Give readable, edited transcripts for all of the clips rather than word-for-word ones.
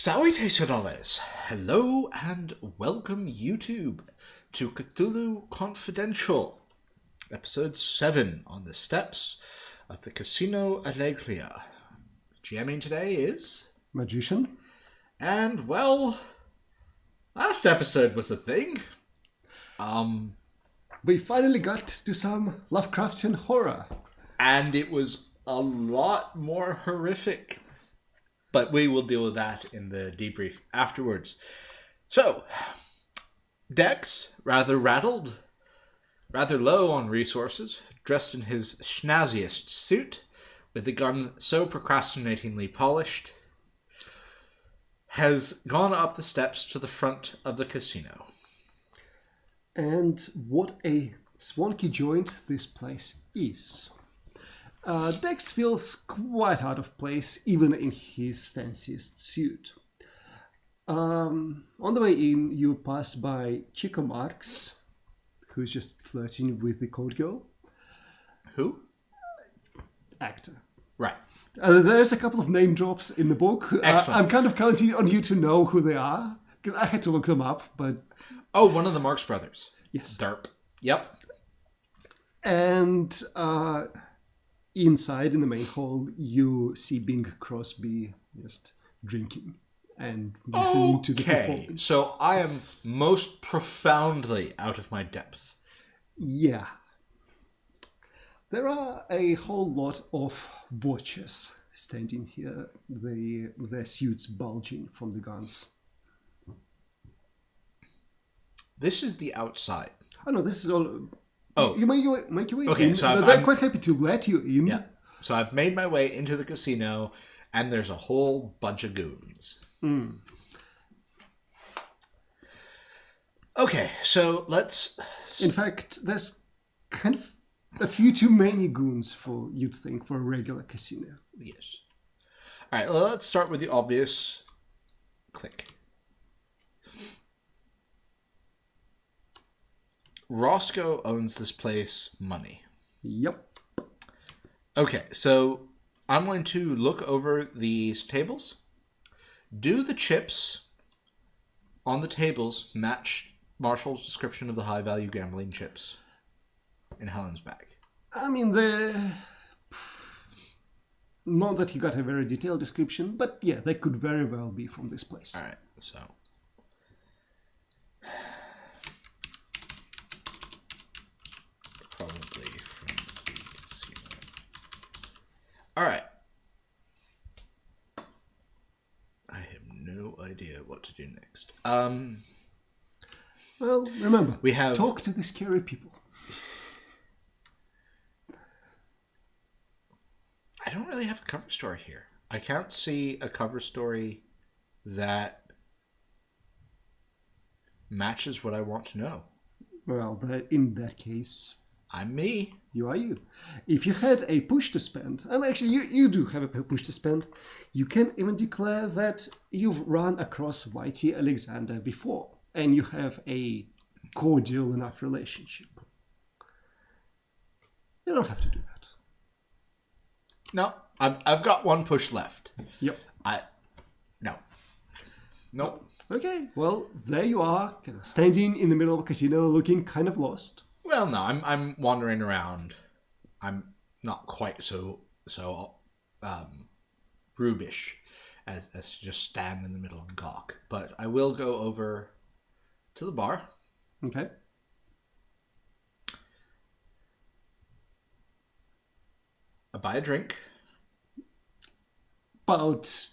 Salutations! Hello and welcome YouTube to Cthulhu Confidential, episode 7 on the steps of the Casino Alegria. GMing today is... Magician. And, well, last episode was a thing. We finally got to some Lovecraftian horror. And it was a lot more horrific. But we will deal with that in the debrief afterwards. So, Dex, rather rattled, rather low on resources, dressed in his schnazziest suit, with the gun so procrastinatingly polished, has gone up the steps to the front of the casino. And what a swanky joint this place is. Dex feels quite out of place, even in his fanciest suit. On the way in, you pass by Chico Marx, who's just flirting with the code girl. Who? Actor. Right. There's a couple of name drops in the book. Excellent. I'm kind of counting on you to know who they are, because I had to look them up, but... Oh, one of the Marx brothers. Yes. Derp. Yep. And... inside, in the main hall, you see Bing Crosby just drinking and listening to the performance. So I am most profoundly out of my depth. Yeah. There are a whole lot of watchers standing here, their suits bulging from the guns. This is the outside. Oh no, this is all... Oh. You make your way Okay, in. so They're quite happy to let you in. Yeah. So I've made my way into the casino, and there's a whole bunch of goons. Mm. Okay, so let's... In fact, there's kind of a few too many goons for, you'd think, for a regular casino. Yes. All right, well, let's start with the obvious. Click. Roscoe owns this place money. Yep. Okay, so I'm going to look over these tables. Do the chips on the tables match Marshall's description of the high-value gambling chips in Helen's bag? I mean, not that you got a very detailed description, but yeah, they could very well be from this place. All right, so... probably from the casino. All right. I have no idea what to do next. Well, remember, we have talk to the scary people. I don't really have a cover story here. I can't see a cover story that matches what I want to know. Well, in that case... I'm me. You are you. If you had a push to spend, and actually you do have a push to spend, you can even declare that you've run across Whitey Alexander before, and you have a cordial enough relationship. You don't have to do that. No, I've got one push left. Yep. No. Nope. Okay, well, there you are, kind of standing in the middle of a casino looking kind of lost. Well, no, I'm wandering around. I'm not quite so rubish as to just stand in the middle and gawk. But I will go over to the bar. Okay. I buy a drink. About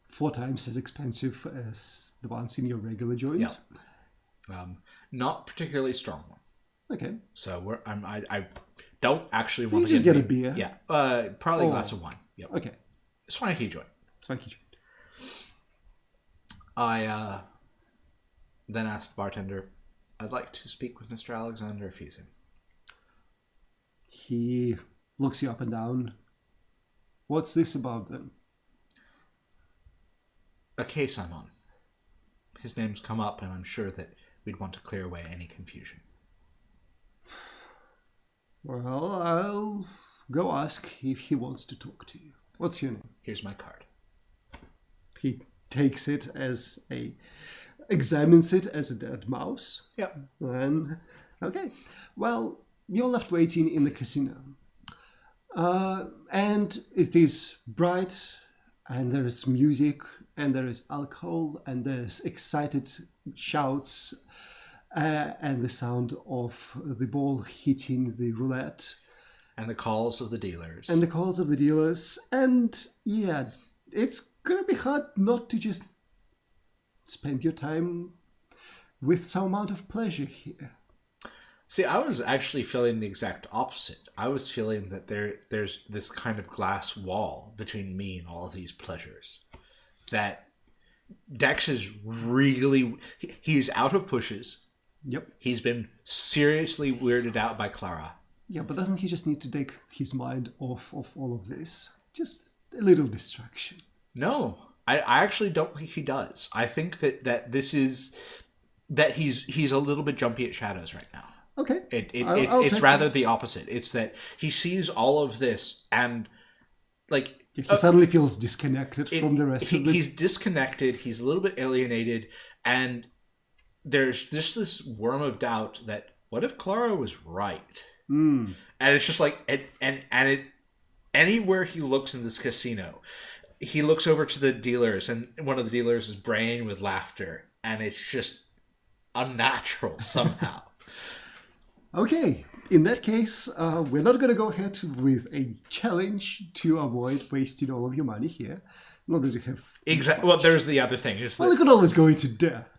4 times as expensive as the ones in your regular joint. Yeah. Not particularly strong one. Okay. So I don't actually So want to just get a beer. Yeah. Probably a glass of wine. Yep. Okay. Swanky joint. Swanky joint. I then asked the bartender, I'd like to speak with Mr. Alexander if he's in. He looks you up and down. What's this about then? A case I'm on. His name's come up, and I'm sure that we'd want to clear away any confusion. Well, I'll go ask if he wants to talk to you. What's your name? Here's my card. He examines it as a dead mouse. Yep. Then, okay. Well, you're left waiting in the casino. And it is bright, and there is music, and there is alcohol, and there's excited shouts, and the sound of the ball hitting the roulette. And the calls of the dealers. And yeah, it's gonna be hard not to just spend your time with some amount of pleasure here. See, I was actually feeling the exact opposite. I was feeling that there's this kind of glass wall between me and all of these pleasures. That Dex is really... He's out of pushes. Yep. He's been seriously weirded out by Clara. Yeah, but doesn't he just need to take his mind off of all of this? Just a little distraction. No, I actually don't think he does. I think that this is... That he's a little bit jumpy at shadows right now. Okay. It's rather the opposite. It's that he sees all of this and, like... He suddenly feels disconnected from the rest of the... He's disconnected, he's a little bit alienated, and there's just this worm of doubt that, what if Clara was right? Mm. And it's just like... Anywhere he looks in this casino, he looks over to the dealers, and one of the dealers is braying with laughter, and it's just unnatural somehow. Okay, in that case, we're not going to go ahead with a challenge to avoid wasting all of your money here. Not that you have... Exactly. Well, there's the other thing. Well, you could always go into debt.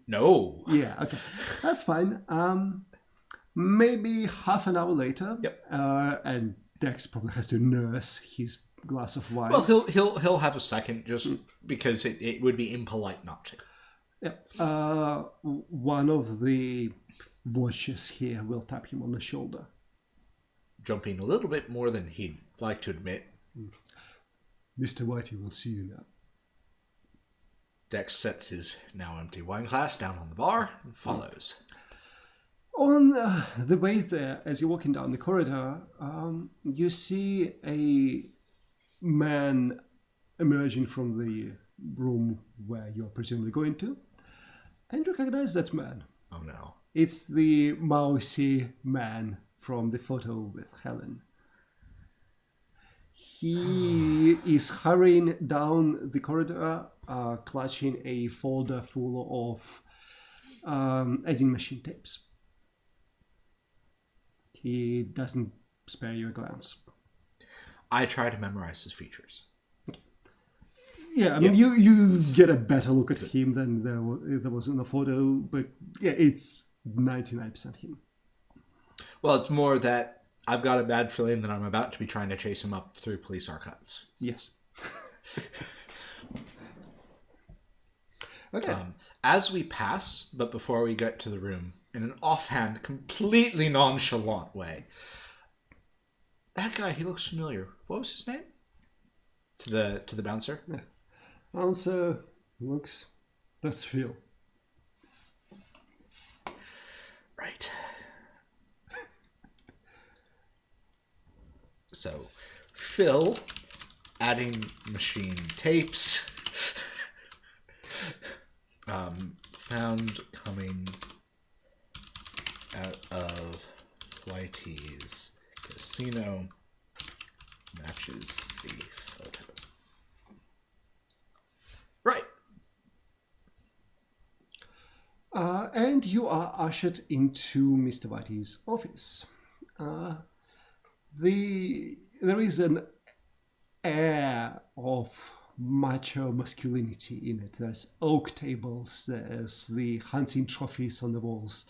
No. Yeah, okay. That's fine. Maybe half an hour later. Yep. And Dex probably has to nurse his glass of wine. Well, he'll have a second just because it would be impolite not to. Yeah. One of the watchers here will tap him on the shoulder. Jumping a little bit more than he'd like to admit. Mr. Whitey will see you now. Dex sets his now empty wine glass down on the bar and follows. On the way there, as you're walking down the corridor, you see a man emerging from the room where you're presumably going to, and you recognize that man. Oh no. It's the mousy man from the photo with Helen. He is hurrying down the corridor, clutching a folder full of editing machine tapes. He doesn't spare you a glance. I try to memorize his features. Yeah, I mean, you get a better look at him than there was in the photo, but yeah, it's 99% him. Well, it's more that I've got a bad feeling that I'm about to be trying to chase him up through police archives. Yes. Okay. As we pass, but before we get to the room, in an offhand, completely nonchalant way, that guy, he looks familiar. What was his name? To the bouncer? Yeah. Bouncer looks... That's Phil. Right. So, Phil, adding machine tapes, found coming out of Whitey's casino, matches the photo. Right. And you are ushered into Mr. Whitey's office. There is an air of macho masculinity in it. There's oak tables, there's the hunting trophies on the walls,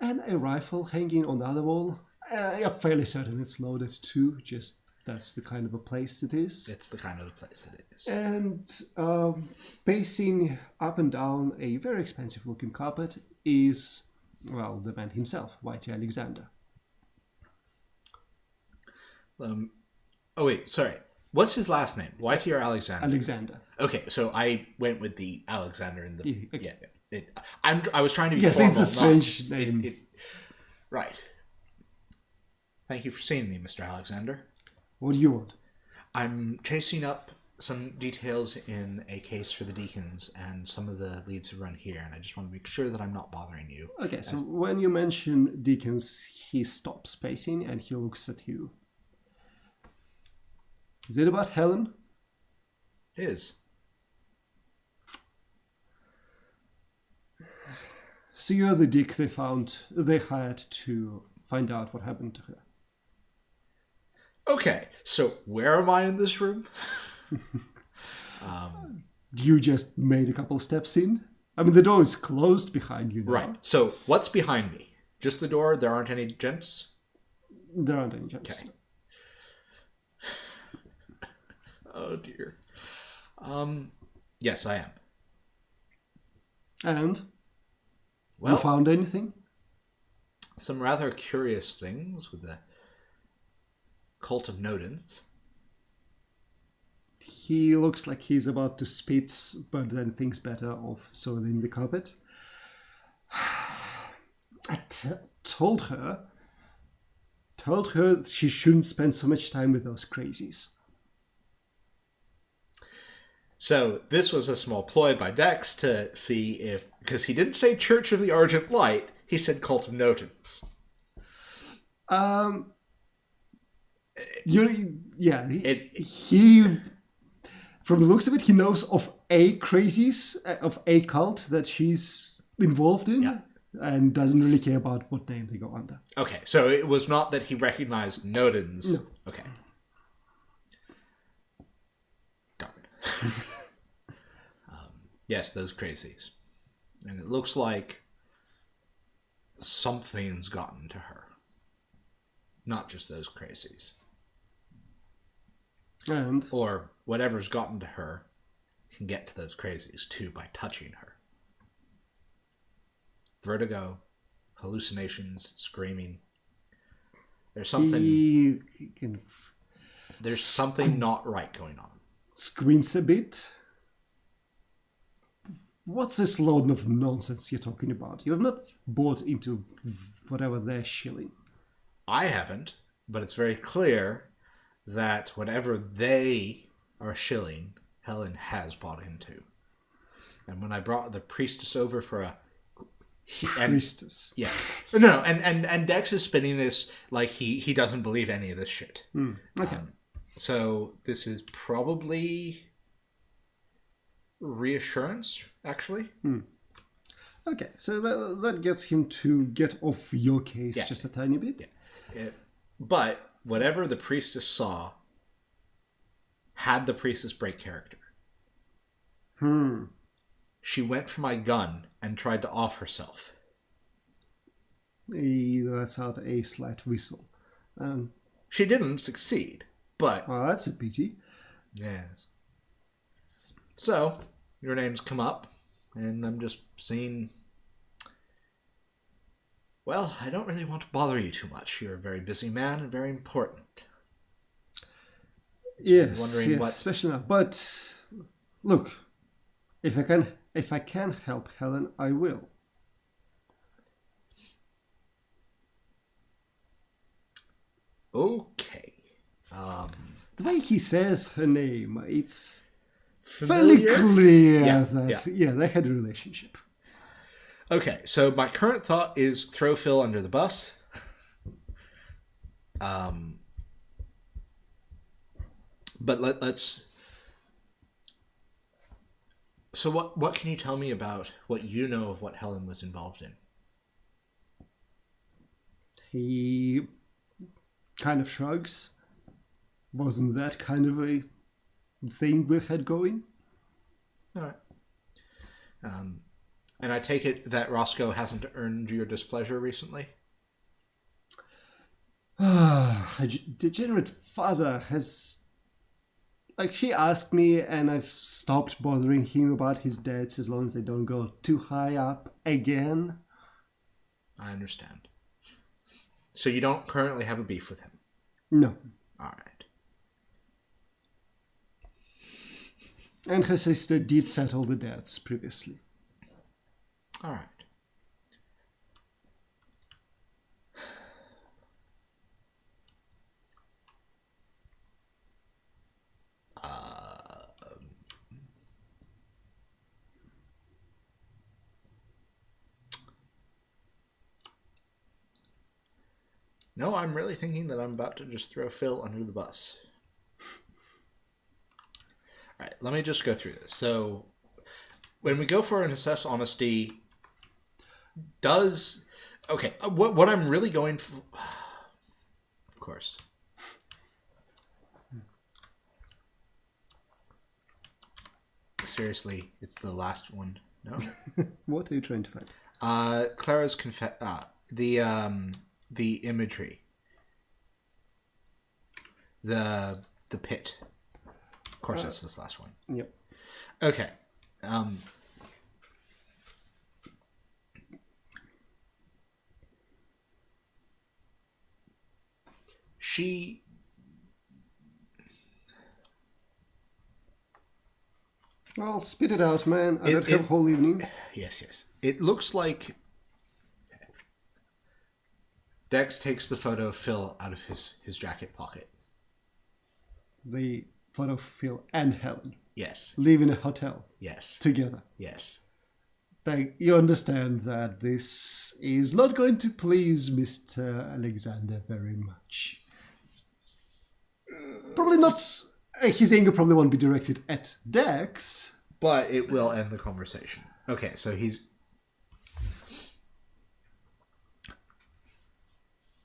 and a rifle hanging on the other wall. You're fairly certain it's loaded too, just that's the kind of a place it is. It's the kind of the place it is. And pacing up and down a very expensive looking carpet is, well, the man himself, Whitey Alexander. Oh wait, sorry. What's his last name? Whitey or Alexander? Alexander. Okay, so I went with the Alexander in the... Yeah, okay. I was trying to be yes, formal. Yes, it's a strange name. Right. Thank you for seeing me, Mr. Alexander. What do you want? I'm chasing up some details in a case for the deacons, and some of the leads have run here, and I just want to make sure that I'm not bothering you. Okay, so when you mention deacons, he stops pacing and he looks at you. Is it about Helen? It is. So you're the dick they hired to find out what happened to her. Okay, so where am I in this room? You just made a couple steps in. I mean, the door is closed behind you now. Right. So what's behind me? Just the door? There aren't any gents? There aren't any gents. Okay. Oh dear. Yes, I am. And? Well, you found anything? Some rather curious things with the cult of Nodens. He looks like he's about to spit, but then thinks better of soiling the carpet. I told her she shouldn't spend so much time with those crazies. So this was a small ploy by Dex to see if, because he didn't say Church of the Argent Light, he said Cult of Nodens. He from the looks of it, he knows of a cult that she's involved in, and doesn't really care about what name they go under. Okay, so it was not that he recognized Nodens. No. Okay. Darn. Yes, those crazies. And it looks like something's gotten to her. Not just those crazies. And? Or whatever's gotten to her can get to those crazies too by touching her. Vertigo, hallucinations, screaming. There's something... There's something not right going on. Squints a bit. What's this load of nonsense you're talking about? You have not bought into whatever they're shilling. I haven't, but it's very clear that whatever they are shilling, Helen has bought into. And when I brought the priestess over for a... Priestess? Yeah. No, and Dex is spinning this like he doesn't believe any of this shit. Okay. So this is probably reassurance, actually. Okay, so that gets him to get off your case just a tiny bit. Yeah. But whatever the priestess saw had the priestess break character. She went for my gun and tried to off herself. He lets out a slight whistle. She didn't succeed, but... Well, that's a pity. Yes. So, your name's come up, and I'm just seeing... Well, I don't really want to bother you too much. You're a very busy man and very important. Yes, wondering what... especially now. But, look, if I can help Helen, I will. Okay. The way he says her name, it's Familiar? fairly clear that they had a relationship. Okay, so my current thought is throw Phil under the bus. But let's... So what can you tell me about what you know of what Helen was involved in? He kind of shrugs. Wasn't that kind of a thing we had going? All right. And I take it that Roscoe hasn't earned your displeasure recently? A degenerate father has... Like, she asked me, and I've stopped bothering him about his debts as long as they don't go too high up again. I understand. So you don't currently have a beef with him? No. All right. And her sister did settle the debts previously. All right. No, I'm really thinking that I'm about to just throw Phil under the bus. All right, let me just go through this. So, when we go for an assess honesty, does... Okay, what I'm really going for... Of course. Seriously, it's the last one. No? What are you trying to find? Clara's the imagery. The pit. Of course, that's this last one. Yep. Okay. She... Well, spit it out, man. I don't have a whole evening. Yes. It looks like Dex takes the photo of Phil out of his jacket pocket. The photo of Phil and Helen Yes. live in a hotel Yes. together. Yes. You understand that this is not going to please Mr. Alexander very much. Probably not. His anger probably won't be directed at Dex. But it will end the conversation. Okay, so he's...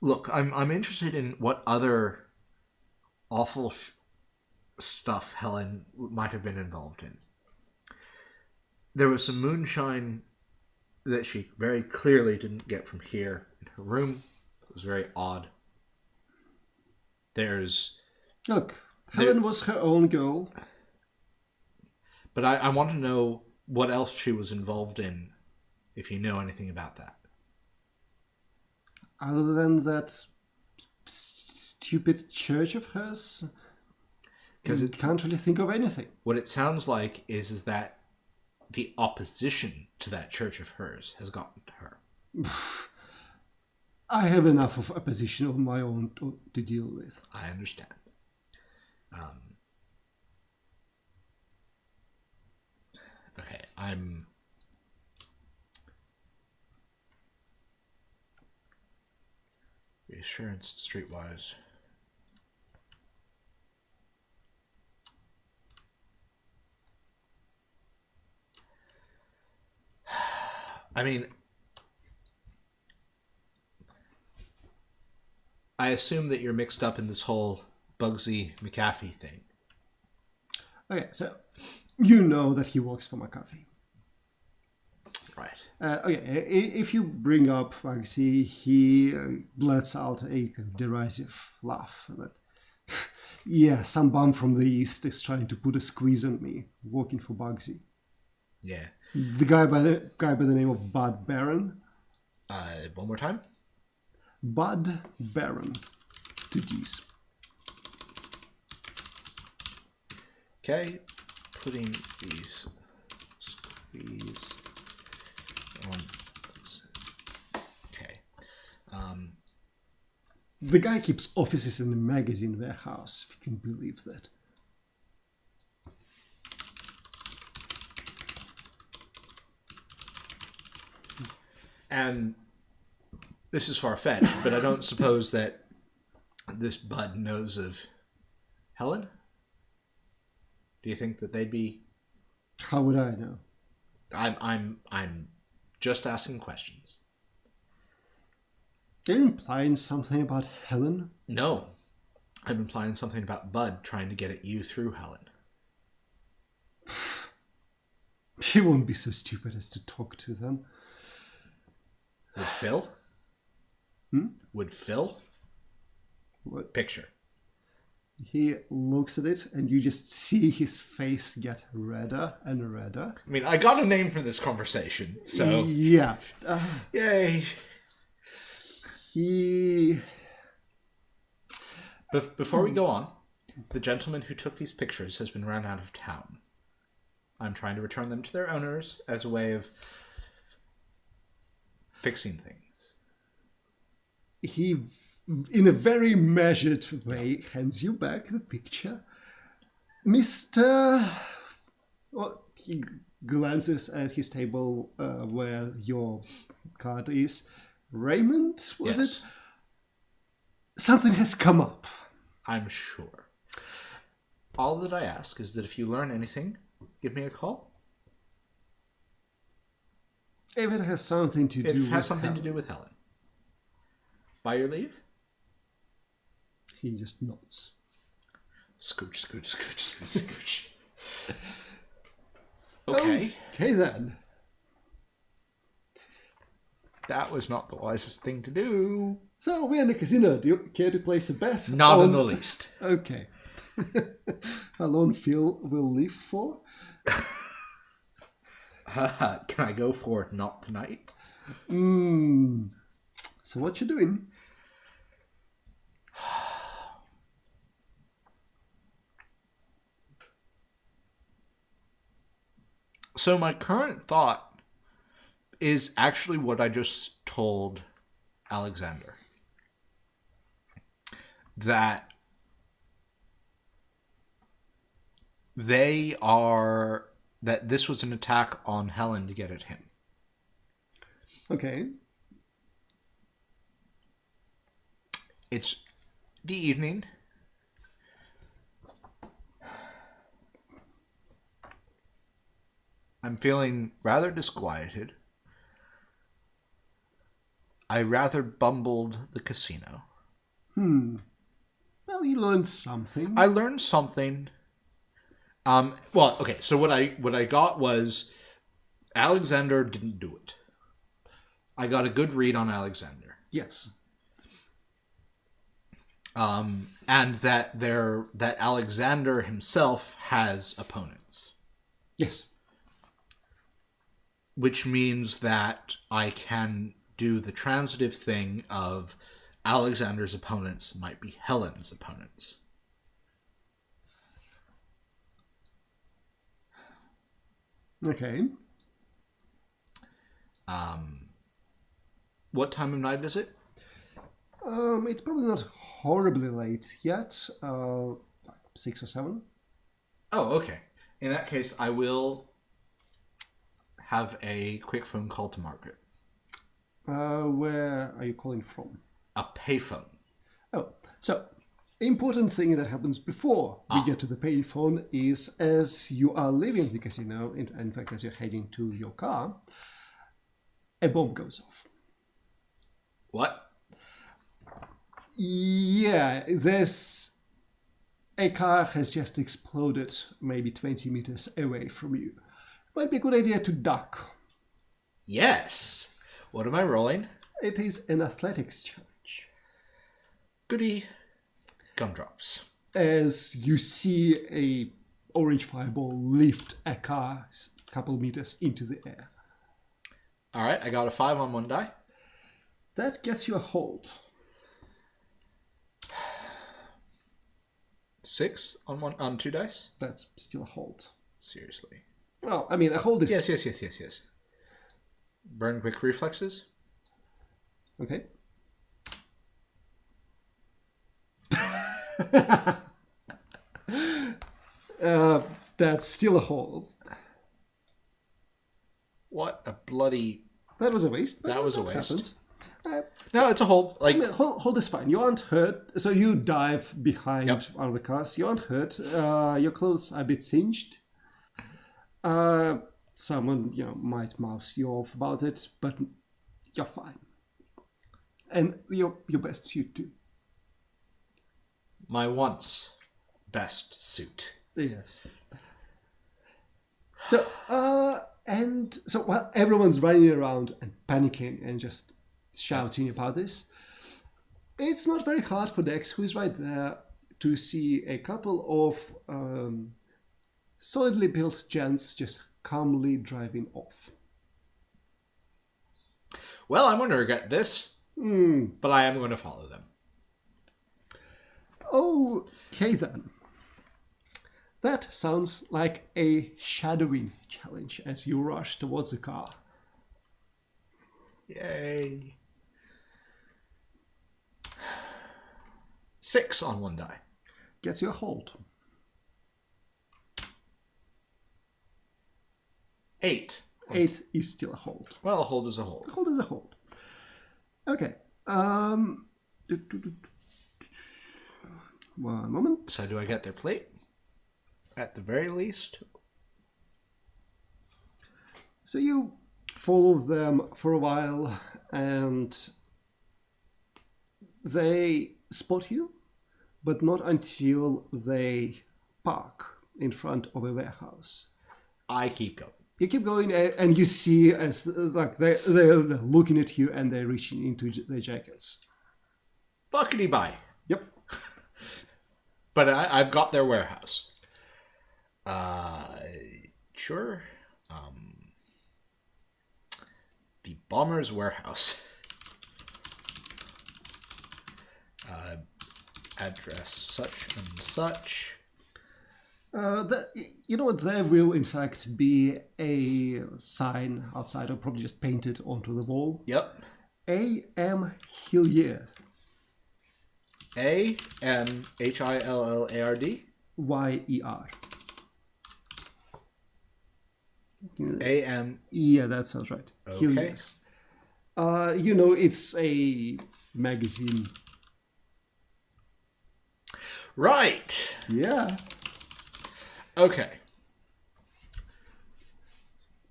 Look, I'm interested in what other awful stuff Helen might have been involved in. There was some moonshine that she very clearly didn't get from here in her room. It was very odd. Look, Helen was her own girl. But I want to know what else she was involved in, if you know anything about that. Other than that stupid church of hers, because it can't really think of anything. What it sounds like is that the opposition to that church of hers has gotten to her. I have enough of opposition of my own to deal with. I understand. Okay, I'm... Reassurance, streetwise. I mean, I assume that you're mixed up in this whole Bugsy McAfee thing. Okay, so you know that he works for McAfee. Right. Okay, if you bring up Bugsy, he lets out a derisive laugh. That, yeah, some bum from the east is trying to put a squeeze on me, working for Bugsy. Yeah. The guy by the name of Bud Barron. One more time. Bud Barron. 2 Ds. Okay. Putting these squeeze on. Okay. The guy keeps offices in a magazine warehouse, if you can believe that. And this is far-fetched, but I don't suppose that this Bud knows of Helen? Do you think that they'd be... How would I know? I'm just asking questions. They're implying something about Helen? No. I'm implying something about Bud trying to get at you through Helen. He won't be so stupid as to talk to them. Would Phil? Would Phil? What? Picture. He looks at it and you just see his face get redder and redder. I mean, I got a name for this conversation, so... Yeah. Yay. He... Before we go on, the gentleman who took these pictures has been run out of town. I'm trying to return them to their owners as a way of fixing things. He, in a very measured way, hands you back the picture. Mr... Well, he glances at his table where your card is. Raymond, was Yes. it? Something has come up. I'm sure. All that I ask is that if you learn anything, give me a call. If it has something to do with It has something to do with Helen. By your leave? He just nods. Scooch, scooch, scooch, scooch, scooch. Okay. Okay then. That was not the wisest thing to do. So we're in the casino. Do you care to place a bet? Not in the least. Okay. How long Phil will live for? Can I go for not tonight? So what you doing? So my current thought is actually what I just told Alexander. That that this was an attack on Helen to get at him. Okay. It's the evening. I'm feeling rather disquieted. I rather bumbled the casino. Well, you learned something. I learned something. Well, okay. So what I got was Alexander didn't do it. I got a good read on Alexander. Yes. And that Alexander himself has opponents. Yes. Which means that I can do the transitive thing of Alexander's opponents might be Helen's opponents. Okay. What time of night is it? It's probably not horribly late yet. 6 or 7. Oh, okay. In that case, I will have a quick phone call to Margaret. Where are you calling from? A payphone. Oh, so important thing that happens before we get to the payphone is as you are leaving the casino, in fact, as you're heading to your car, a bomb goes off. What? Yeah, a car has just exploded maybe 20 meters away from you. Might be a good idea to duck. Yes. What am I rolling? It is an athletics challenge. Goody. Gumdrops. As you see a orange fireball lift a car a couple meters into the air. All right, I got a 5 on one die. That gets you a hold. 6 on 2 dice. That's still a hold. Seriously. Well, I mean, a hold is... Yes. Burn quick reflexes. Okay. That's still a hold. What a bloody... That was a waste. That was a waste. Happens. No, it's a hold. Like, I mean, hold is fine. You aren't hurt. So you dive behind Yep. one of the cars. You aren't hurt. Your clothes are a bit singed. Someone, might mouse you off about it, but you're fine. And your best suit too. my once best suit. Yes. So, while everyone's running around and panicking and just shouting about this, it's not very hard for Dex, who is right there, to see a couple of solidly built gents just calmly driving off. Well, I'm going to regret this, but I am going to follow them. Okay then. That sounds like a shadowing challenge as you rush towards the car. Yay. 6 on one die. Gets you a hold. 8. 8 is still a hold. Well, a hold is a hold. A hold is a hold. Okay. One moment. So do I get their plate? At the very least. So you follow them for a while and they spot you, but not until they park in front of a warehouse. I keep going. You keep going and you see as like they're looking at you and they're reaching into their jackets. Buckety bye. Yep. But I've got their warehouse. Sure. The Bomber's Warehouse. Address such and such. You know what? There will in fact be a sign outside, or probably just painted onto the wall. Yep. A.M. Hilliard. A-M-H-I-L-L-A-R-D? Y-E-R. A-M... Yeah, that sounds right. Okay. Hilliard. You know, it's a magazine. Right. Yeah. Okay.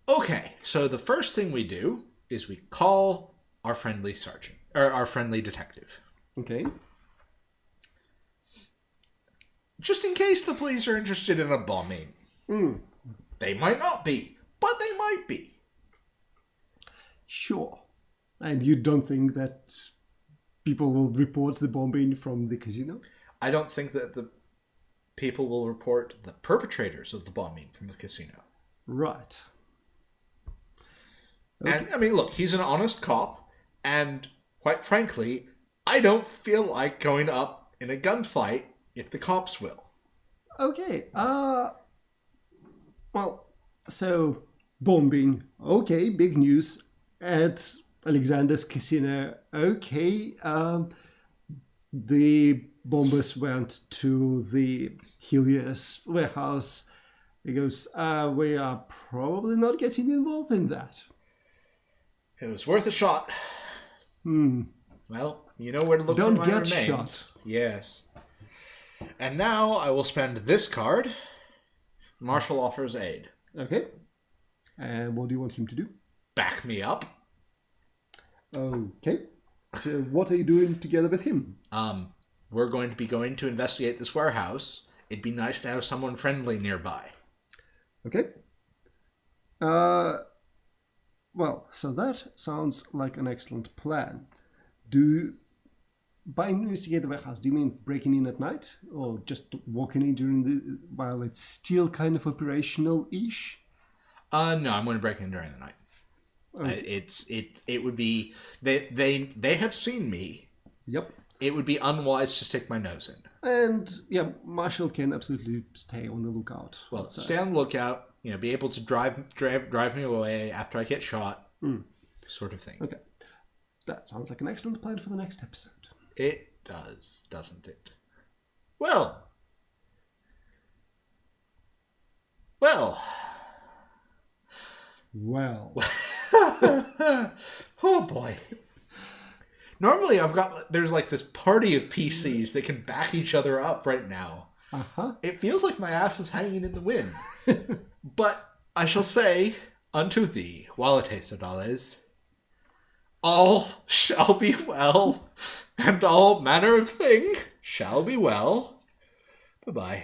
Okay, so the first thing we do is we call our friendly sergeant, or our friendly detective. Okay. Just in case the police are interested in a bombing. They might not be, but they might be. Sure. And you don't think that people will report the bombing from the casino? I don't think that the people will report the perpetrators of the bombing from the casino. Right. Okay. And, I mean, look, he's an honest cop, and, quite frankly, I don't feel like going up in a gunfight if the cops will. Okay. Well, so, bombing. Okay, big news. At Alexander's casino. Okay. The bombers went to the Helios warehouse. He goes, we are probably not getting involved in that. It was worth a shot. Well, you know where to look Don't for my get remains. shot. Yes. And now I will spend this card. Marshall offers aid. Okay. And what do you want him to do? Back me up. Okay. So what are you doing together with him? We're going to be going to investigate this warehouse. It'd be nice to have someone friendly nearby. Okay. Well, so that sounds like an excellent plan. By investigate the warehouse, do you mean breaking in at night? Or just walking in while it's still kind of operational-ish? No, I'm going to break in during the night. Okay. It would be... They have seen me. Yep. It would be unwise to stick my nose in. And, yeah, Marshall can absolutely stay on the lookout. Well, outside. stay on the lookout, be able to drive me away after I get shot, sort of thing. Okay. That sounds like an excellent plan for the next episode. It does, doesn't it? Well. Oh boy. Normally there's like this party of PCs that can back each other up right now. Uh-huh. It feels like my ass is hanging in the wind. But I shall say unto thee, while a taste of dollars, all shall be well, and all manner of thing shall be well. Bye-bye.